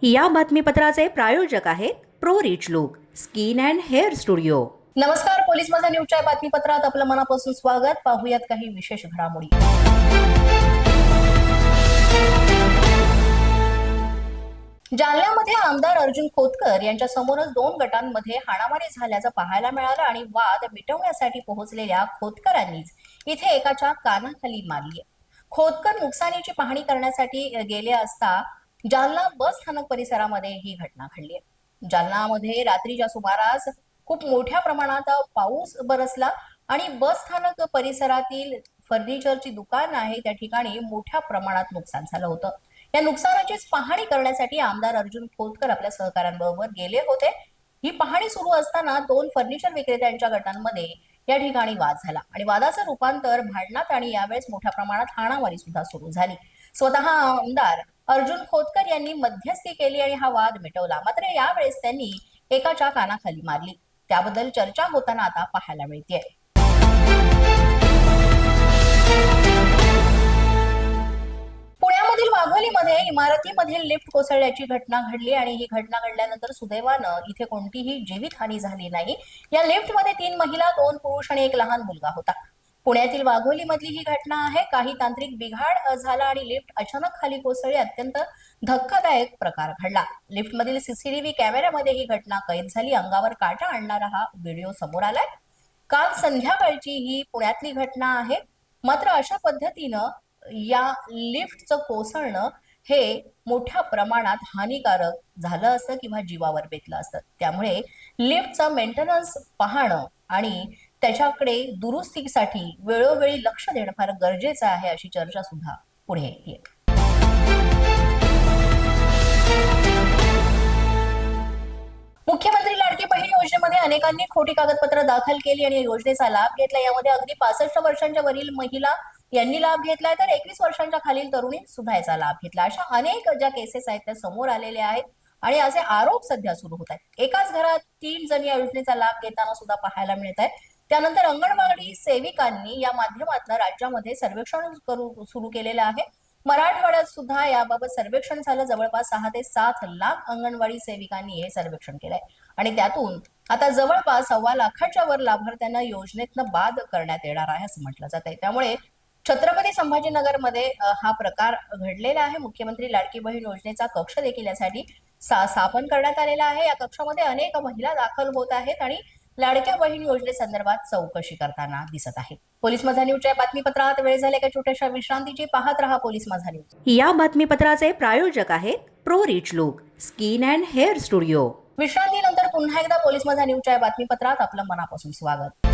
या बातमीपत्राचे प्रायोजक आहेत pro rich look skin and hair studio. नमस्कार, पोलीस माझा न्यूजच्या बातमीपत्रात आपलं मनापासून स्वागत। पाहूयात काही विशेष घडामोडी। जालन्यामध्ये आमदार अर्जुन खोतकर यांच्या समोरच दोन गटांमध्ये हाणामारी झाल्याचं पाहायला मिळालं आणि वाद मिटवण्यासाठी पोहोचलेल्या खोतकरांनीच इथे एकाच्या कानाखाली मारली। खोतकर नुकसानीची पाहणी करण्यासाठी गेले असता जालना बस स्थानक परिसरामध्ये ही घटना घडली आहे। जालनामध्ये रात्रीच्या सुमारास खूप मोठ्या प्रमाणात पाऊस बरसला आणि बस स्थानक परिसरातील फर्निचरची दुकान आहे त्या ठिकाणी मोठ्या प्रमाणात नुकसान झालं होतं। या नुकसानाचीच पाहणी करण्यासाठी आमदार अर्जुन खोतकर आपल्या सहकाऱ्यांबरोबर गेले होते। ही पाहणी सुरू असताना दोन फर्निचर विक्रेत्यांच्या गटांमध्ये या ठिकाणी वाद झाला आणि वादाचं रूपांतर भांडणात आणि यावेळेस मोठ्या प्रमाणात हाणामारी सुद्धा सुरू झाली। स्वतः आमदार अर्जुन खोतकर यांनी मध्यस्थी केली आणि हा वाद मिटवला, मात्र यावेळेस त्यांनी एकाच्या कानाखाली मारली। त्याबद्दल चर्चा होताना आता पाहायला मिळते। पुण्यामधील वाघोलीमध्ये इमारतीमधील लिफ्ट कोसळल्याची घटना घडली आणि ही घटना घडल्यानंतर सुदैवानं इथे कोणतीही जीवितहानी झाली नाही। या लिफ्टमध्ये 3 महिला, 2 पुरुष आणि एक लहान मुलगा होता। पुण्यातील वाघोलीमधली ही घटना आहे। काही तांत्रिक बिघाड झाला आणि लिफ्ट अचानक खाली कोसळली। अत्यंत धक्कादायक प्रकार घडला। लिफ्टमधील सीसीटीव्ही कॅमेऱ्यामध्ये ही घटना कैद झाली। अंगावर काटा आणणारा हा व्हिडिओ समोर आलाय। काल संध्याकाळची ही पुण्यातली घटना आहे। मात्र अशा पद्धतीनं या लिफ्टचं कोसळणं हे मोठ्या प्रमाणात हानिकारक झालं असतं किंवा जीवावर बेतलं असतं। त्यामुळे लिफ्टचं मेंटेनन्स पाहणं आणि त्याच्याकडे दुरुस्तीसाठी वेळोवेळी लक्ष देणं फार गरजेचं आहे, अशी चर्चा सुद्धा पुढे येते। मुख्यमंत्री लाडकी बहीण योजनेमध्ये अनेकांनी खोटी कागदपत्र दाखल केली आणि योजनेचा लाभ घेतला। यामध्ये अगदी 65 वर्षांच्या वरील महिला यांनी लाभ घेतलाय, तर 21 वर्षांच्या खालील तरुणी सुद्धा याचा लाभ घेतला। अशा अनेक ज्या केसेस आहेत त्या समोर आलेल्या आहेत आणि असे आरोप सध्या सुरू होत आहेत। एकाच घरात 3 जण या योजनेचा लाभ घेताना सुद्धा पाहायला मिळत आहे। त्यानंतर अंगणवाडी सेविकांनी या माध्यमातून राज्यामध्ये सर्वेक्षण सुरू केलेलं आहे। मराठवाड्यात सुद्धा याबाबत सर्वेक्षण झालं। जवळपास 6 ते 7 लाख अंगणवाडी सेविकांनी हे सर्वेक्षण केलंय आणि त्यातून आता जवळपास 1.25 लाखाच्या वर लाभार्थ्यांना योजनेतनं बाद करण्यात येणार आहे असं म्हटलं जात आहे। त्यामुळे छत्रपती संभाजीनगरमध्ये हा प्रकार घडलेला आहे। मुख्यमंत्री लाडकी बहीण योजनेचा कक्ष देखील यासाठी स्थापन करण्यात आलेला आहे। या कक्षामध्ये अनेक महिला दाखल होत आहेत आणि लाडक्या बहीण योजनेसंदर्भात चौकशी करताना दिसत आहेत। पोलीस माझा न्यूजच्या बातमीपत्रात वेळ झाले का छोट्याशा विश्रांतीची। पाहत रहा पोलीस माझा न्यूज। या बातमीपत्राचे प्रायोजक आहेत pro rich look skin and hair studio. विश्रांतीनंतर पुन्हा एकदा पोलीस माझा न्यूजच्या बातमीपत्रात आपलं मनापासून स्वागत।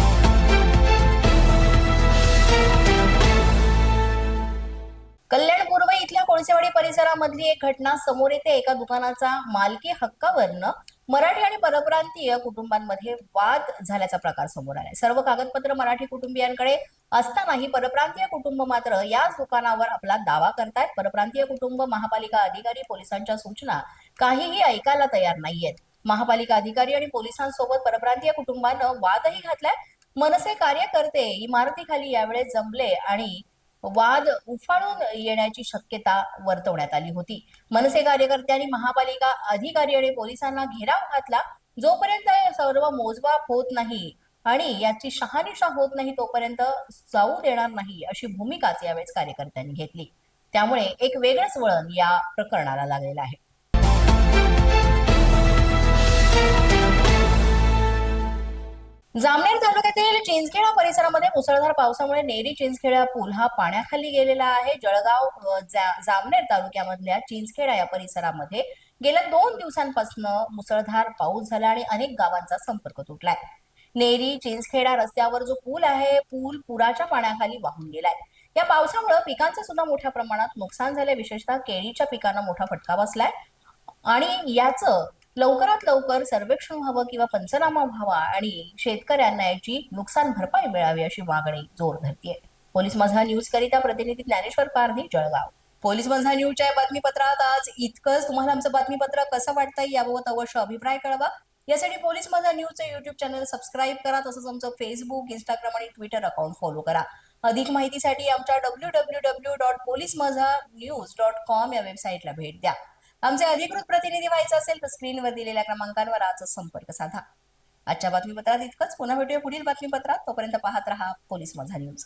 कल्याण पूर्व इथल्या कोळसेवाडी परिसरामधली एक घटना समोर येते। एका दुकानाचा मालकी हक्कावरनं मराठी आणि परप्रांतीय कुटुंबांमध्ये वाद झाल्याचा प्रकार समोर आलाय। सर्व कागदपत्र मराठी कुटुंबियांकडे असतानाही परप्रांतीय कुटुंब मात्र याच दुकानावर आपला दावा करतायत। परप्रांतीय कुटुंब महापालिका अधिकारी पोलिसांच्या सूचना काहीही ऐकायला तयार नाहीयेत। महापालिका अधिकारी आणि पोलिसांसोबत परप्रांतीय कुटुंबानं वादही घातलाय। मनसे कार्यकर्ते इमारतीखाली यावेळेस जमले आणि वाद उफाळून येण्याची शक्यता वर्तवण्यात आली होती। मनसे कार्यकर्त्यांनी महापालिका अधिकारी आणि पोलिसांना घेराव घातला। जोपर्यंत सर्व मोजमाप होत नाही आणि याची शहानिशा होत नाही तोपर्यंत जाऊ देणार नाही अशी भूमिकाच यावेळेस कार्यकर्त्यांनी घेतली। त्यामुळे एक वेगळंच वळण या प्रकरणाला लागलेलं आहे। जामनेर तालुक्यातील चिंचखेडा परिसरामध्ये मुसळधार पावसामुळे नेरी चिंचखेडा पूल हा पाण्याखाली गेलेला आहे। जळगाव जामनेर तालुक्यामधल्या चिंचखेडा या परिसरामध्ये गेल्या 2 दिवसांपासून मुसळधार पाऊस झाला आणि अनेक गावांचा संपर्क तुटलाय। नेरी चिंचखेडा रस्त्यावर जो पूल आहे, पूल पुराच्या पाण्याखाली वाहून गेलाय। या पावसामुळे पिकांचं सुद्धा मोठ्या प्रमाणात नुकसान झालंय। विशेषतः केळीच्या पिकांना मोठा फटका बसलाय आणि याचं लवकरात लवकर सर्वेक्षण व्हावं किंवा पंचनामा व्हावा आणि शेतकऱ्यांना याची नुकसान भरपाई मिळावी अशी मागणी जोर धरतीये। पोलीस माझा न्यूज करिता प्रतिनिधी ज्ञानेश्वर पारधी, जळगाव। पोलीस माझा न्यूजच्या बातमीपत्रात आज इतकंच। तुम्हाला आमचं बातमीपत्र कसं वाटतंय याबाबत अवश्य अभिप्राय कळवा। यासाठी पोलीस माझा न्यूजचं युट्यूब चॅनल सबस्क्राईब करा, तसंच आमचं फेसबुक, इंस्टाग्राम आणि ट्विटर अकाउंट फॉलो करा। अधिक माहितीसाठी आमच्या www.polismazanews.com या वेबसाईटला भेट द्या। आमचे अधिकृत प्रतिनिधी व्हायचं असेल तर स्क्रीनवर दिलेल्या क्रमांकांवर आजच संपर्क साधा. आजच्या बातमीपत्रात इतकंच. पुन्हा भेटूया पुढील बातमीपत्रात. तोपर्यंत पाहत रहा पोलीस माझा न्यूज.